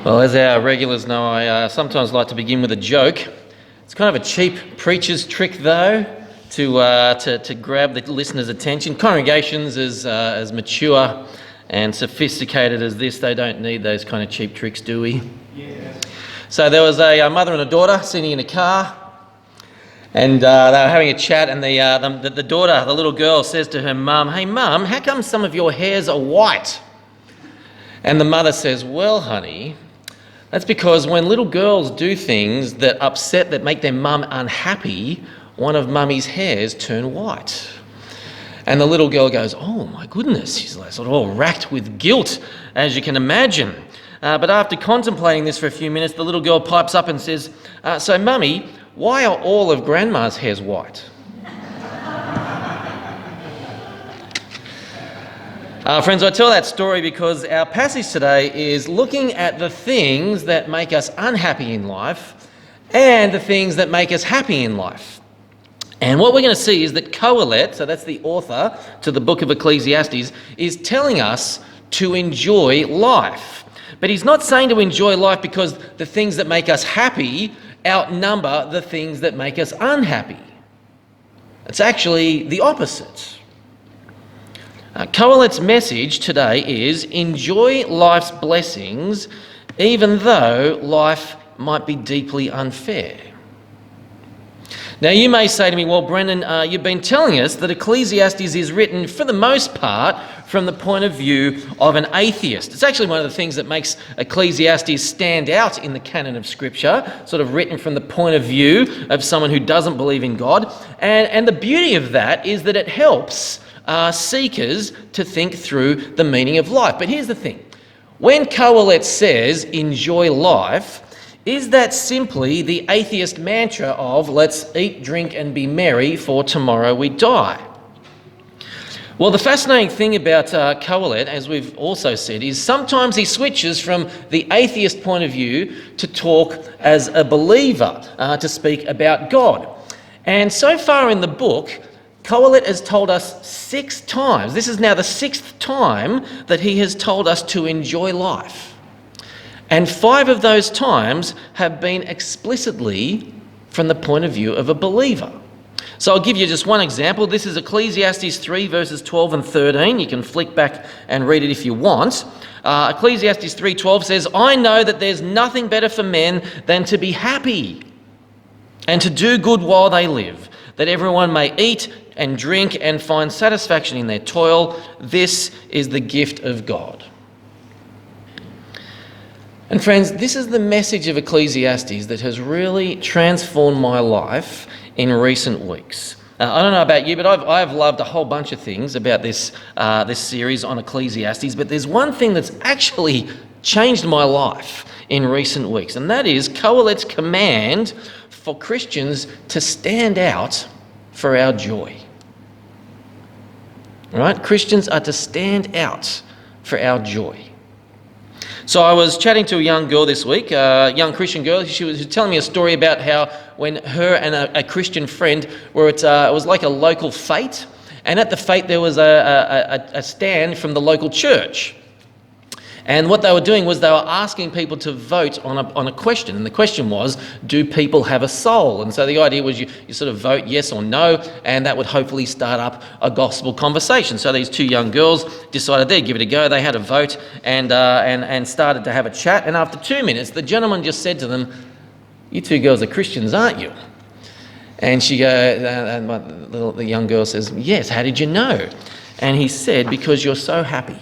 Well, as our regulars know, I sometimes like to begin with a joke. It's kind of a cheap preacher's trick, though, to grab the listener's attention. Congregations as mature and sophisticated as this, they don't need those kind of cheap tricks, do we? Yeah. So there was a mother and a daughter sitting in a car, and they were having a chat, and the daughter, the little girl, says to her mum, "Hey mum, how come some of your hairs are white?" And the mother says, "Well, honey, that's because when little girls do things that make their mum unhappy, one of mummy's hairs turn white." And the little girl goes, "Oh my goodness," she's like sort of all racked with guilt, as you can imagine. But after contemplating this for a few minutes, the little girl pipes up and says, "So mummy, why are all of grandma's hairs white?" Friends, I tell that story because our passage today is looking at the things that make us unhappy in life and the things that make us happy in life. And what we're going to see is that Qohelet, so that's the author to the book of Ecclesiastes, is telling us to enjoy life. But he's not saying to enjoy life because the things that make us happy outnumber the things that make us unhappy. It's actually the opposite. Qohelet's message today is enjoy life's blessings even though life might be deeply unfair. Now you may say to me, "Well, Brendan, you've been telling us that Ecclesiastes is written for the most part from the point of view of an atheist." It's actually one of the things that makes Ecclesiastes stand out in the canon of Scripture, sort of written from the point of view of someone who doesn't believe in God. And the beauty of that is that it helps seekers to think through the meaning of life. But here's the thing. When Qohelet says enjoy life, is that simply the atheist mantra of let's eat, drink and be merry for tomorrow we die? Well, the fascinating thing about Qohelet, as we've also said, is sometimes he switches from the atheist point of view to talk as a believer, to speak about God. And so far in the book, Qohelet has told us 6 times, this is now the 6th time that he has told us to enjoy life. And 5 of those times have been explicitly from the point of view of a believer. So I'll give you just one example. This is Ecclesiastes 3 verses 12 and 13. You can flick back and read it if you want. Ecclesiastes 3:12 says, "I know that there's nothing better for men than to be happy and to do good while they live, that everyone may eat and drink and find satisfaction in their toil. This is the gift of God." And friends, this is the message of Ecclesiastes that has really transformed my life in recent weeks. I don't know about you, but I've loved a whole bunch of things about this series on Ecclesiastes, but there's one thing that's actually changed my life in recent weeks, and that is Qohelet's command for Christians to stand out for our joy. Right? Christians are to stand out for our joy. So I was chatting to a young girl this week, a young Christian girl. She was telling me a story about how when her and a Christian friend were at, it was like a local fete, and at the fete there was a stand from the local church. And what they were doing was they were asking people to vote on a question. And the question was, do people have a soul? And so the idea was you sort of vote yes or no, and that would hopefully start up a gospel conversation. So these 2 young girls decided they'd give it a go. They had a vote and started to have a chat. And after 2 minutes, the gentleman just said to them, "You 2 girls are Christians, aren't you?" And the young girl says, "Yes, how did you know?" And he said, "Because you're so happy."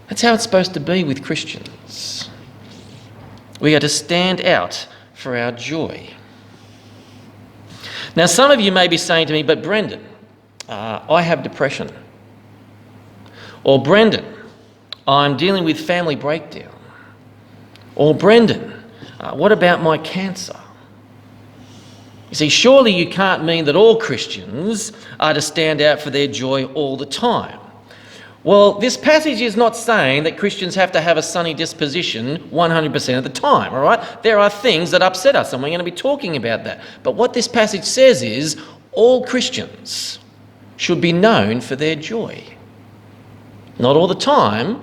That's how it's supposed to be with Christians. We are to stand out for our joy. Now, some of you may be saying to me, "But Brendan, I have depression." Or, "Brendan, I'm dealing with family breakdown." Or, "Brendan, what about my cancer?" You see, surely you can't mean that all Christians are to stand out for their joy all the time. Well, this passage is not saying that Christians have to have a sunny disposition 100% of the time, all right? There are things that upset us, and we're going to be talking about that. But what this passage says is all Christians should be known for their joy. Not all the time,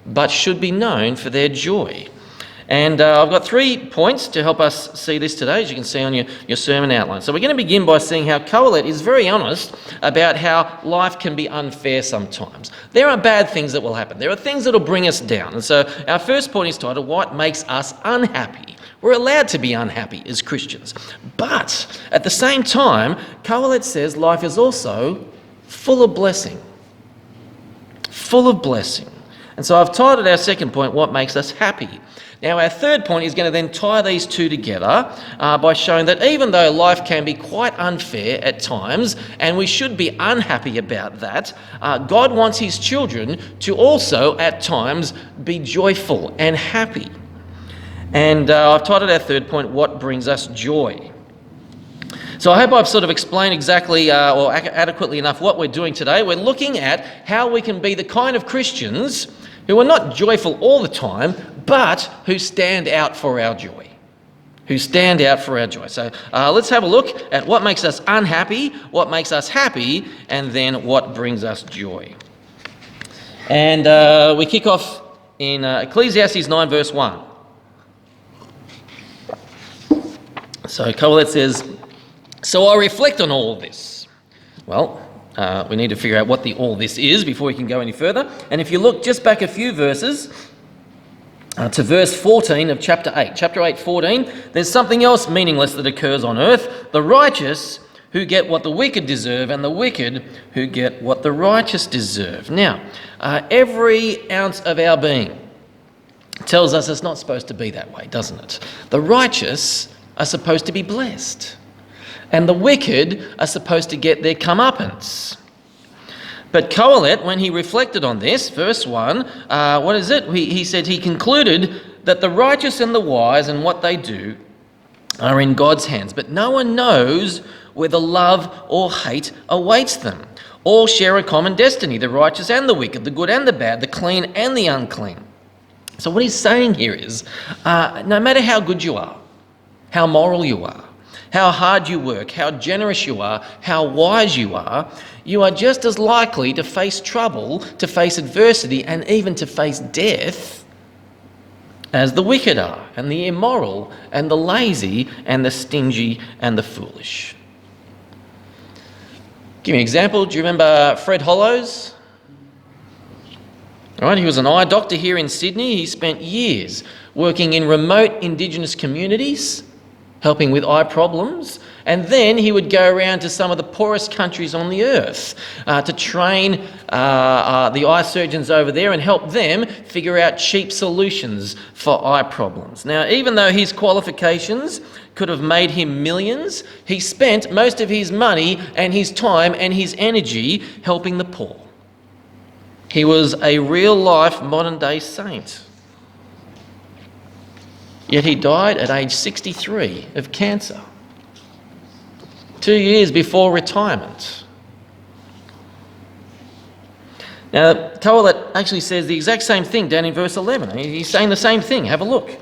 but should be known for their joy. And I've got 3 points to help us see this today, as you can see on your sermon outline. So we're going to begin by seeing how Qohelet is very honest about how life can be unfair sometimes. There are bad things that will happen. There are things that will bring us down. And so our first point is titled, What Makes Us Unhappy? We're allowed to be unhappy as Christians. But at the same time, Qohelet says life is also full of blessing. Full of blessing. And so I've titled our second point, What Makes Us Happy? Now, our third point is going to then tie these two together by showing that even though life can be quite unfair at times, and we should be unhappy about that, God wants his children to also at times be joyful and happy. And I've titled our third point, What Brings Us Joy? So I hope I've sort of explained exactly or adequately enough what we're doing today. We're looking at how we can be the kind of Christians who are not joyful all the time, but who stand out for our joy. Who stand out for our joy. So let's have a look at what makes us unhappy, what makes us happy, and then what brings us joy. And we kick off in Ecclesiastes 9 verse 1. So Qohelet says, So I reflect on all of this. Well, we need to figure out what the all this is before we can go any further. And if you look just back a few verses to verse 14 of chapter 8. Chapter 8, 14, there's something else meaningless that occurs on earth. The righteous who get what the wicked deserve, and the wicked who get what the righteous deserve. Now, every ounce of our being tells us it's not supposed to be that way, doesn't it? The righteous are supposed to be blessed, and the wicked are supposed to get their comeuppance. But Qohelet, when he reflected on this, verse 1, what is it? He said he concluded that the righteous and the wise and what they do are in God's hands, but no one knows whether love or hate awaits them. All share a common destiny, the righteous and the wicked, the good and the bad, the clean and the unclean. So what he's saying here is, no matter how good you are, how moral you are, how hard you work, how generous you are, how wise you are just as likely to face trouble, to face adversity, and even to face death as the wicked are, and the immoral, and the lazy, and the stingy, and the foolish. Give me an example. Do you remember Fred Hollows? All right, he was an eye doctor here in Sydney. He spent years working in remote Indigenous communities, helping with eye problems, and then he would go around to some of the poorest countries on the earth to train the eye surgeons over there and help them figure out cheap solutions for eye problems. Now, even though his qualifications could have made him millions, he spent most of his money and his time and his energy helping the poor. He was a real-life modern-day saint. Yet he died at age 63 of cancer, 2 years before retirement. Now, Qohelet actually says the exact same thing down in verse 11. He's saying the same thing. Have a look.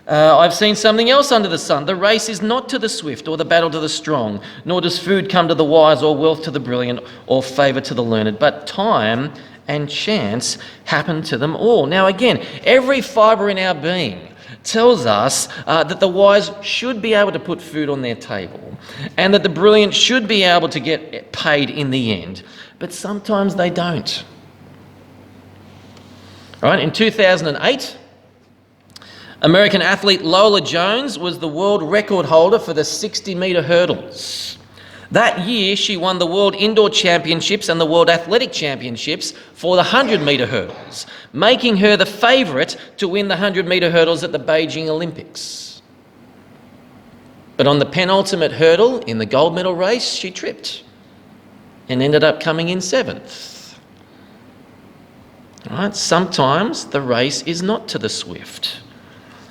I've seen something else under the sun. The race is not to the swift or the battle to the strong, nor does food come to the wise or wealth to the brilliant or favour to the learned, but time and chance happen to them all. Now again, every fibre in our being tells us that the wise should be able to put food on their table and that the brilliant should be able to get paid in the end. But sometimes they don't. All right, in 2008, American athlete Lola Jones was the world record holder for the 60-metre hurdles. That year, she won the World Indoor Championships and the World Athletic Championships for the 100-metre hurdles, making her the favourite to win the 100-metre hurdles at the Beijing Olympics. But on the penultimate hurdle in the gold medal race, she tripped and ended up coming in 7th. All right, sometimes the race is not to the swift.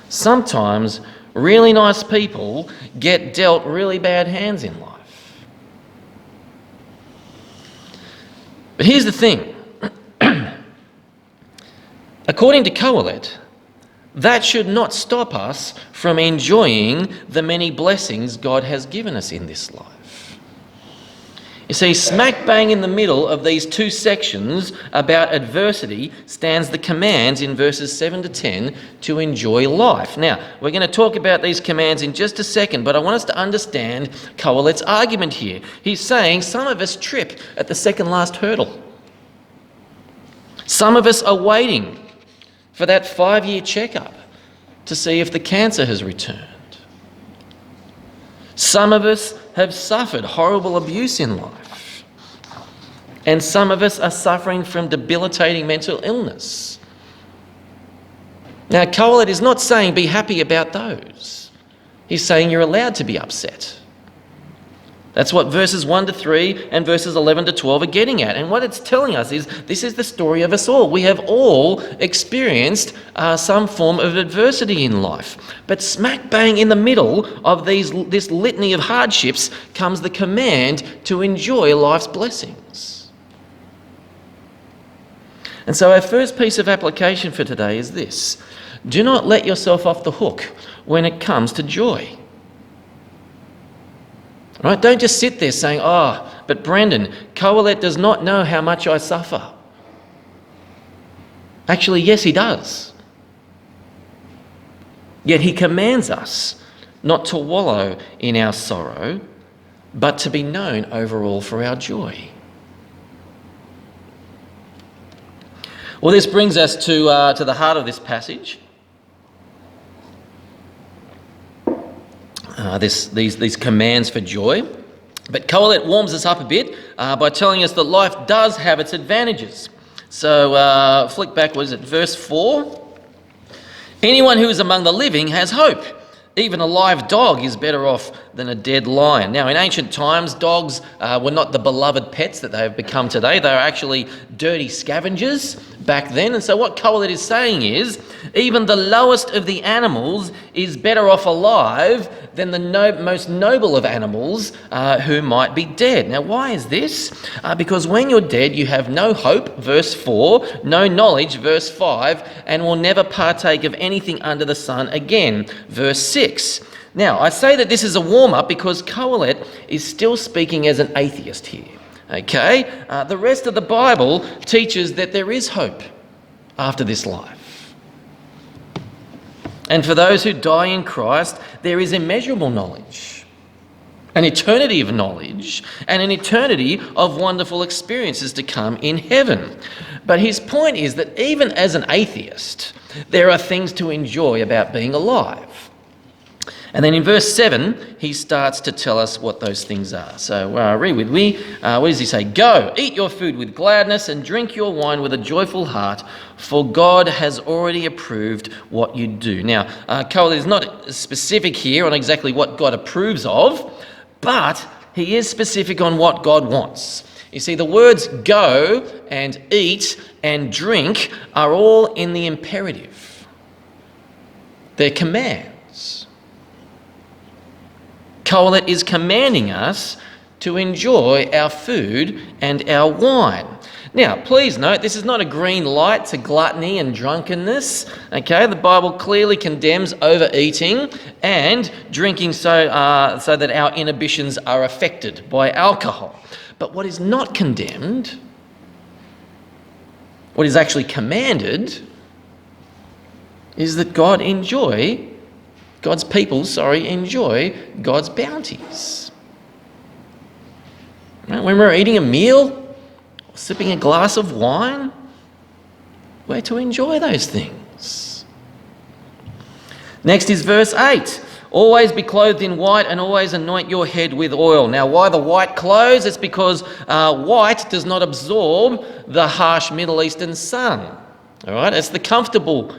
Sometimes really nice people get dealt really bad hands in life. But here's the thing. According to Qohelet, that should not stop us from enjoying the many blessings God has given us in this life. You see, smack bang in the middle of these two sections about adversity stands the commands in verses 7 to 10 to enjoy life. Now, we're going to talk about these commands in just a second, but I want us to understand Qohelet's argument here. He's saying some of us trip at the second last hurdle. Some of us are waiting for that 5-year checkup to see if the cancer has returned. Some of us have suffered horrible abuse in life. And some of us are suffering from debilitating mental illness. Now, Qohelet is not saying be happy about those. He's saying you're allowed to be upset. That's what verses 1 to 3 and verses 11 to 12 are getting at. And what it's telling us is this is the story of us all. We have all experienced some form of adversity in life. But smack bang in the middle of this litany of hardships comes the command to enjoy life's blessings. And so our first piece of application for today is this. Do not let yourself off the hook when it comes to joy. Right? Don't just sit there saying, but Brendan, Qohelet does not know how much I suffer. Actually, yes, he does. Yet he commands us not to wallow in our sorrow, but to be known overall for our joy. Well, this brings us to the heart of this passage. These commands for joy. But Qohelet warms us up a bit by telling us that life does have its advantages. So flick back, verse 4? Anyone who is among the living has hope. Even a live dog is better off than a dead lion. Now, in ancient times, dogs were not the beloved pets that they have become today. They were actually dirty scavengers back then. And so what Qohelet is saying is, even the lowest of the animals is better off alive than the most noble of animals who might be dead. Now, why is this? Because when you're dead, you have no hope, verse 4, no knowledge, verse 5, and will never partake of anything under the sun again, verse 6. Now, I say that this is a warm-up because Qohelet is still speaking as an atheist here. Okay? The rest of the Bible teaches that there is hope after this life. And for those who die in Christ, there is immeasurable knowledge, an eternity of knowledge, and an eternity of wonderful experiences to come in heaven. But his point is that even as an atheist, there are things to enjoy about being alive. And then in verse 7, he starts to tell us what those things are. So read with me. What does he say? Go, eat your food with gladness and drink your wine with a joyful heart, for God has already approved what you do. Now, Qohelet is not specific here on exactly what God approves of, but he is specific on what God wants. You see, the words go and eat and drink are all in the imperative. They're commands. Qohelet is commanding us to enjoy our food and our wine. Now, please note, this is not a green light to gluttony and drunkenness. Okay, the Bible clearly condemns overeating and drinking so that our inhibitions are affected by alcohol. But what is not condemned, what is actually commanded, is that God's people enjoy God's bounties. Right? When we're eating a meal, sipping a glass of wine, we're to enjoy those things. Next is verse 8. Always be clothed in white and always anoint your head with oil. Now, why the white clothes? It's because white does not absorb the harsh Middle Eastern sun. All right, it's the comfortable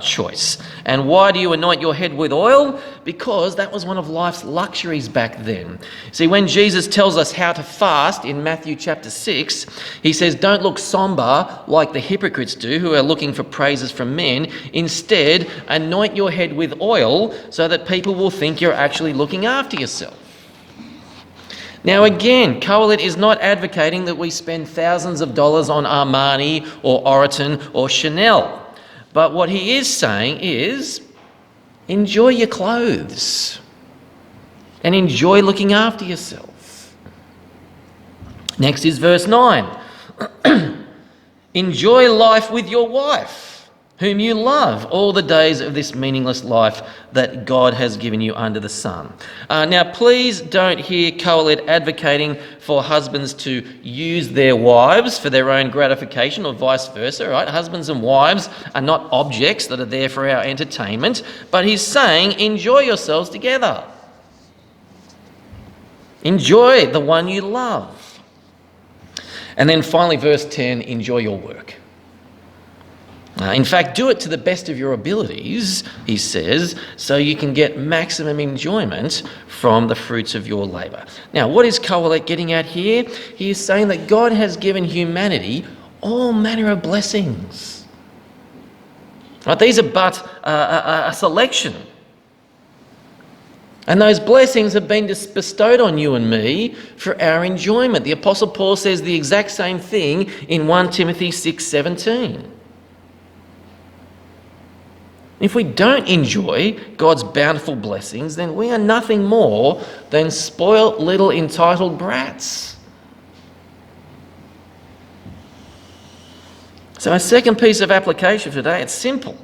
choice. And why do you anoint your head with oil? Because that was one of life's luxuries back then. See, when Jesus tells us how to fast in Matthew chapter 6, he says, don't look somber like the hypocrites do who are looking for praises from men. Instead, anoint your head with oil so that people will think you're actually looking after yourself. Now again, Qohelet is not advocating that we spend thousands of dollars on Armani or Oroton or Chanel. But what he is saying is, enjoy your clothes and enjoy looking after yourself. Next is verse 9. Enjoy life with your wife, whom you love, all the days of this meaningless life that God has given you under the sun. Now, please don't hear Qohelet advocating for husbands to use their wives for their own gratification or vice versa, right? Husbands and wives are not objects that are there for our entertainment, but he's saying enjoy yourselves together. Enjoy the one you love. And then finally, verse 10, enjoy your work. In fact, do it to the best of your abilities, he says, so you can get maximum enjoyment from the fruits of your labour. Now, what is Qohelet getting at here? He is saying that God has given humanity all manner of blessings. Right? These are but a selection. And those blessings have been bestowed on you and me for our enjoyment. The Apostle Paul says the exact same thing in 1 Timothy 6:17. If we don't enjoy God's bountiful blessings, then we are nothing more than spoilt little entitled brats. So our second piece of application for today, it's simple.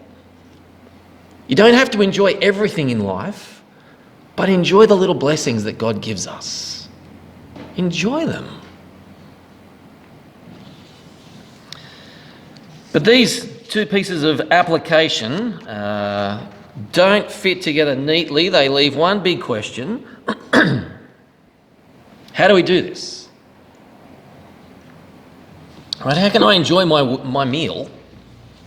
You don't have to enjoy everything in life, but enjoy the little blessings that God gives us. Enjoy them. But these two pieces of application don't fit together neatly. They leave one big question. How do we do this? Right, how can I enjoy my meal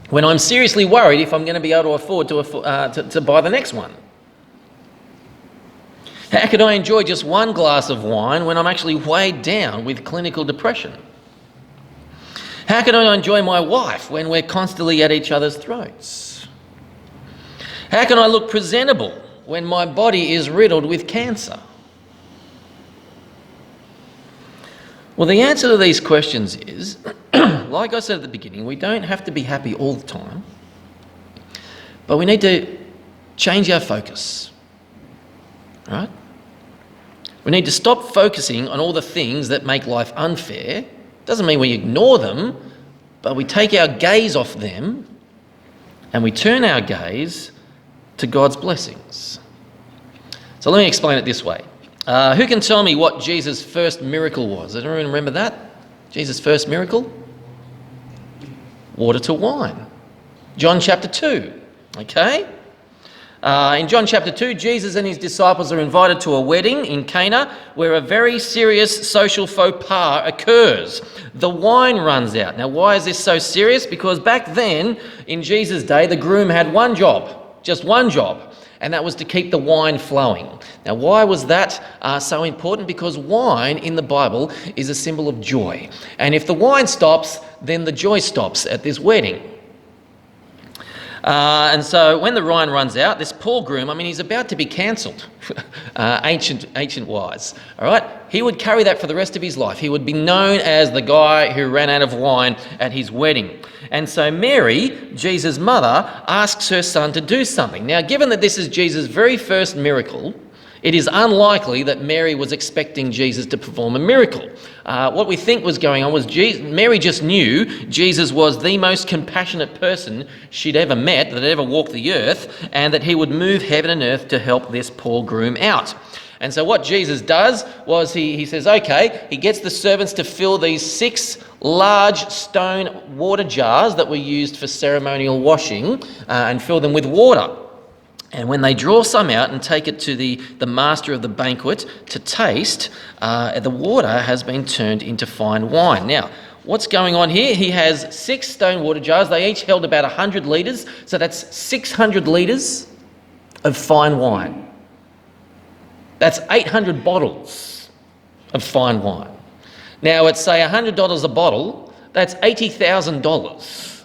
when I'm seriously worried if I'm going to be able to afford to buy the next one? How can I enjoy just one glass of wine when I'm actually weighed down with clinical depression? How can I enjoy my wife when we're constantly at each other's throats? How can I look presentable when my body is riddled with cancer? Well, the answer to these questions is, like I said at the beginning, we don't have to be happy all the time, but we need to change our focus, right? We need to stop focusing on all the things that make life unfair. Doesn't mean we ignore them, but we take our gaze off them and we turn our gaze to God's blessings. So let me explain it this way. Who can tell me what Jesus' first miracle was? Does anyone remember that? Jesus' first miracle? Water to wine. John chapter 2. Okay? In John chapter 2, Jesus and his disciples are invited to a wedding in Cana where a very serious social faux pas occurs. The wine runs out. Now, why is this so serious? Because back then, in Jesus' day, the groom had one job, just one job, and that was to keep the wine flowing. Now, why was that so important? Because wine in the Bible is a symbol of joy. And if the wine stops, then the joy stops at this wedding. And so when the wine runs out, this poor groom, he's about to be cancelled, ancient wise, all right? He would carry that for the rest of his life. He would be known as the guy who ran out of wine at his wedding. And so Mary, Jesus' mother, asks her son to do something. Now, given that this is Jesus' very first miracle, it is unlikely that Mary was expecting Jesus to perform a miracle. What we think was going on was Mary just knew Jesus was the most compassionate person she'd ever met, that had ever walked the earth, and that he would move heaven and earth to help this poor groom out. And so what Jesus does was he says, okay, he gets the servants to fill these 6 large stone water jars that were used for ceremonial washing and fill them with water. And when they draw some out and take it to the master of the banquet to taste, the water has been turned into fine wine. Now, what's going on here? He has 6 stone water jars. They each held about 100 litres. So that's 600 litres of fine wine. That's 800 bottles of fine wine. Now, at say $100 a bottle, that's $80,000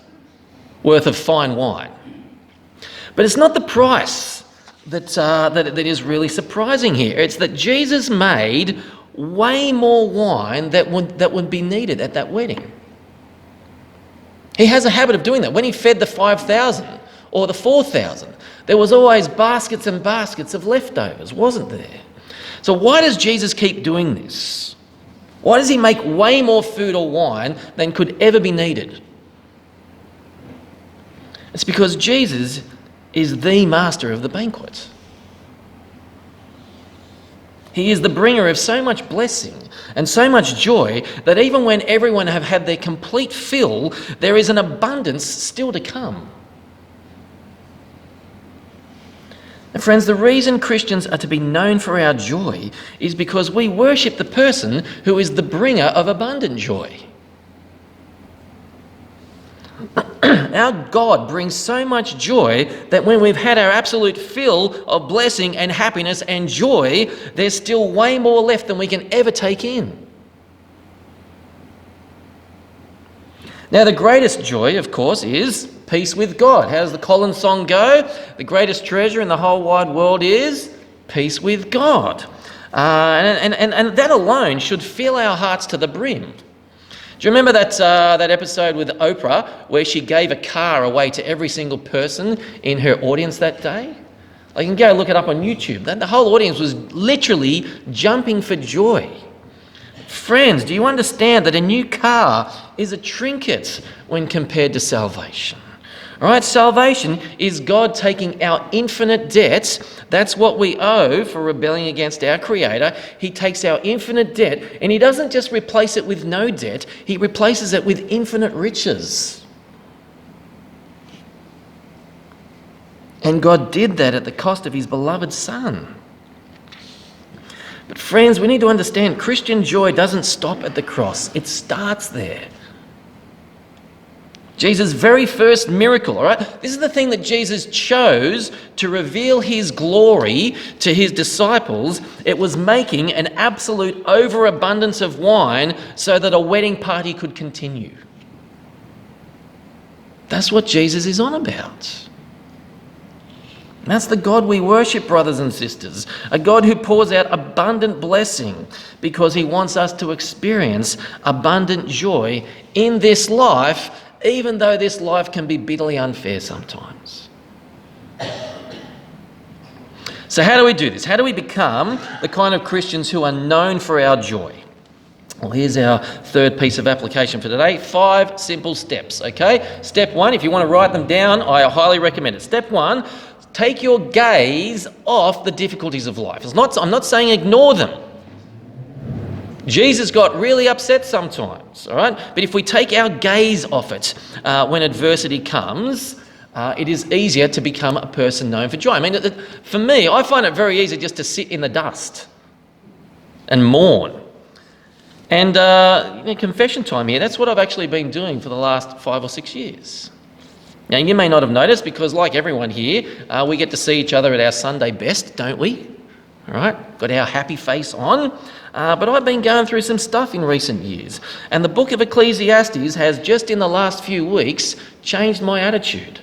worth of fine wine. But it's not the price that is really surprising here. It's that Jesus made way more wine that would be needed at that wedding. He has a habit of doing that. When he fed the 5,000 or the 4,000, there was always baskets and baskets of leftovers, wasn't there? So why does Jesus keep doing this? Why does he make way more food or wine than could ever be needed? It's because Jesus is the master of the banquet. He is the bringer of so much blessing and so much joy that even when everyone have had their complete fill, there is an abundance still to come. And friends, the reason Christians are to be known for our joy is because we worship the person who is the bringer of abundant joy. Our God brings so much joy that when we've had our absolute fill of blessing and happiness and joy, there's still way more left than we can ever take in. Now, the greatest joy, of course, is peace with God. How does the Collins song go? The greatest treasure in the whole wide world is peace with God. And that alone should fill our hearts to the brim. Do you remember that episode with Oprah where she gave a car away to every single person in her audience that day? You can go look it up on YouTube. The whole audience was literally jumping for joy. Friends, do you understand that a new car is a trinket when compared to salvation? All right, salvation is God taking our infinite debt. That's what we owe for rebelling against our Creator. He takes our infinite debt and He doesn't just replace it with no debt, He replaces it with infinite riches. And God did that at the cost of His beloved Son. But friends, we need to understand Christian joy doesn't stop at the cross. It starts there. Jesus' very first miracle, all right? This is the thing that Jesus chose to reveal His glory to His disciples. It was making an absolute overabundance of wine so that a wedding party could continue. That's what Jesus is on about. That's the God we worship, brothers and sisters. A God who pours out abundant blessing because He wants us to experience abundant joy in this life, even though this life can be bitterly unfair sometimes. So how do we do this? How do we become the kind of Christians who are known for our joy? Well, here's our third piece of application for today. 5 simple steps, okay? Step 1, if you want to write them down, I highly recommend it. Step 1, take your gaze off the difficulties of life. I'm not saying ignore them. Jesus got really upset sometimes, all right? But if we take our gaze off it when adversity comes, it is easier to become a person known for joy. I mean, for me, I find it very easy just to sit in the dust and mourn. And confession time here, that's what I've actually been doing for the last 5 or 6 years. Now, you may not have noticed because, like everyone here, we get to see each other at our Sunday best, don't we? All right, got our happy face on. But I've been going through some stuff in recent years. And the book of Ecclesiastes has, just in the last few weeks, changed my attitude.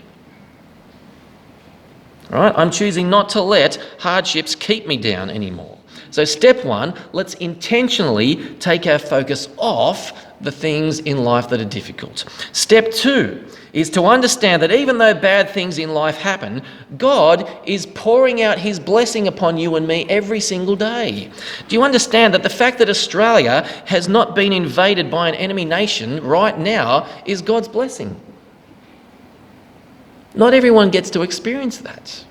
All right, I'm choosing not to let hardships keep me down anymore. So step 1, let's intentionally take our focus off the things in life that are difficult. Step 2 is to understand that even though bad things in life happen, God is pouring out His blessing upon you and me every single day. Do you understand that the fact that Australia has not been invaded by an enemy nation right now is God's blessing? Not everyone gets to experience that.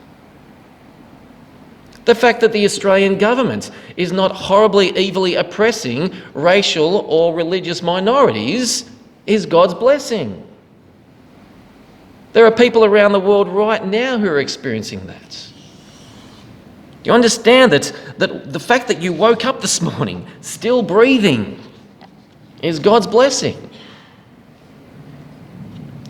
The fact that the Australian government is not horribly, evilly oppressing racial or religious minorities is God's blessing. There are people around the world right now who are experiencing that. You understand that the fact that you woke up this morning still breathing is God's blessing.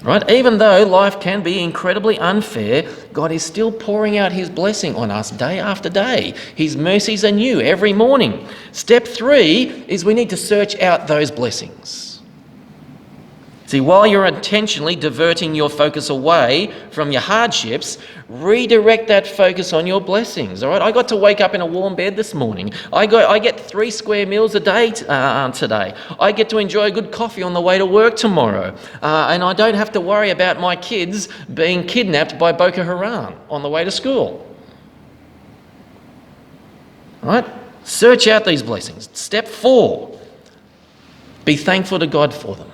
Right? Even though life can be incredibly unfair, God is still pouring out His blessing on us day after day. His mercies are new every morning. Step 3 is we need to search out those blessings. See, while you're intentionally diverting your focus away from your hardships, redirect that focus on your blessings. All right, I got to wake up in a warm bed this morning. I get 3 square meals a day today. I get to enjoy a good coffee on the way to work tomorrow, and I don't have to worry about my kids being kidnapped by Boko Haram on the way to school. All right, search out these blessings. Step 4. Be thankful to God for them.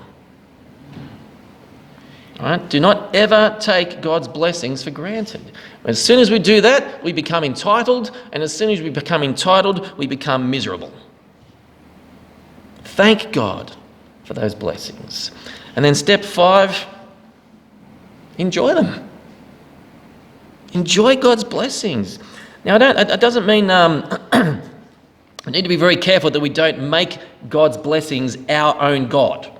All right? Do not ever take God's blessings for granted. As soon as we do that, we become entitled, and as soon as we become entitled, we become miserable. Thank God for those blessings. And then step 5, enjoy them. Enjoy God's blessings. Now, it doesn't mean we need to be very careful that we don't make God's blessings our own God.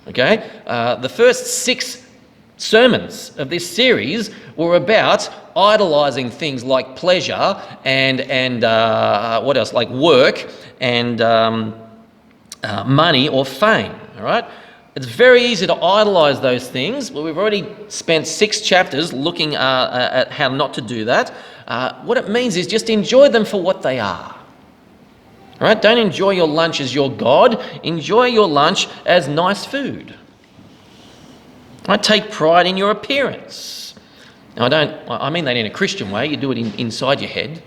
Okay? The first 6 sermons of this series were about idolising things like pleasure and what else? Like work and money or fame. All right? It's very easy to idolise those things. Well, we've already spent 6 chapters looking at how not to do that. What it means is just enjoy them for what they are. All right? Don't enjoy your lunch as your God. Enjoy your lunch as nice food. All right? Take pride in your appearance. Now, I mean that in a Christian way. You do it inside your head.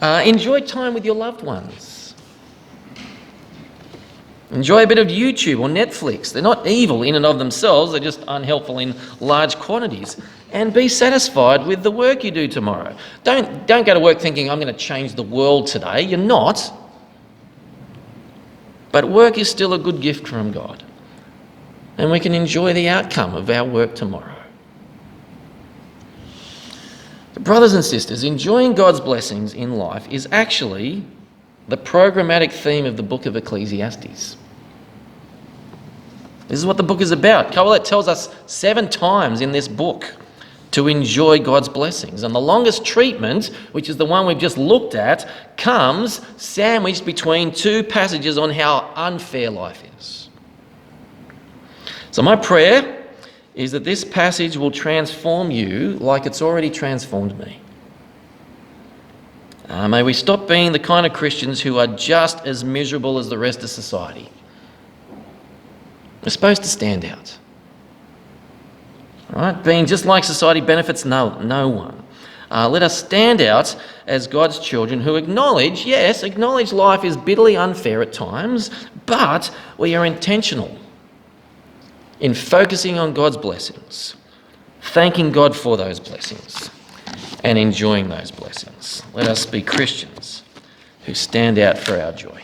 Enjoy time with your loved ones. Enjoy a bit of YouTube or Netflix. They're not evil in and of themselves. They're just unhelpful in large quantities. And be satisfied with the work you do tomorrow. Don't go to work thinking, I'm going to change the world today. You're not. But work is still a good gift from God. And we can enjoy the outcome of our work tomorrow. Brothers and sisters, enjoying God's blessings in life is actually the programmatic theme of the book of Ecclesiastes. This is what the book is about. Qohelet tells us 7 times in this book to enjoy God's blessings. And the longest treatment, which is the one we've just looked at, comes sandwiched between 2 passages on how unfair life is. So my prayer is that this passage will transform you like it's already transformed me. May we stop being the kind of Christians who are just as miserable as the rest of society. We're supposed to stand out. All right? Being just like society benefits no one. Let us stand out as God's children who acknowledge life is bitterly unfair at times, but we are intentional in focusing on God's blessings, thanking God for those blessings, and enjoying those blessings. Let us be Christians who stand out for our joy.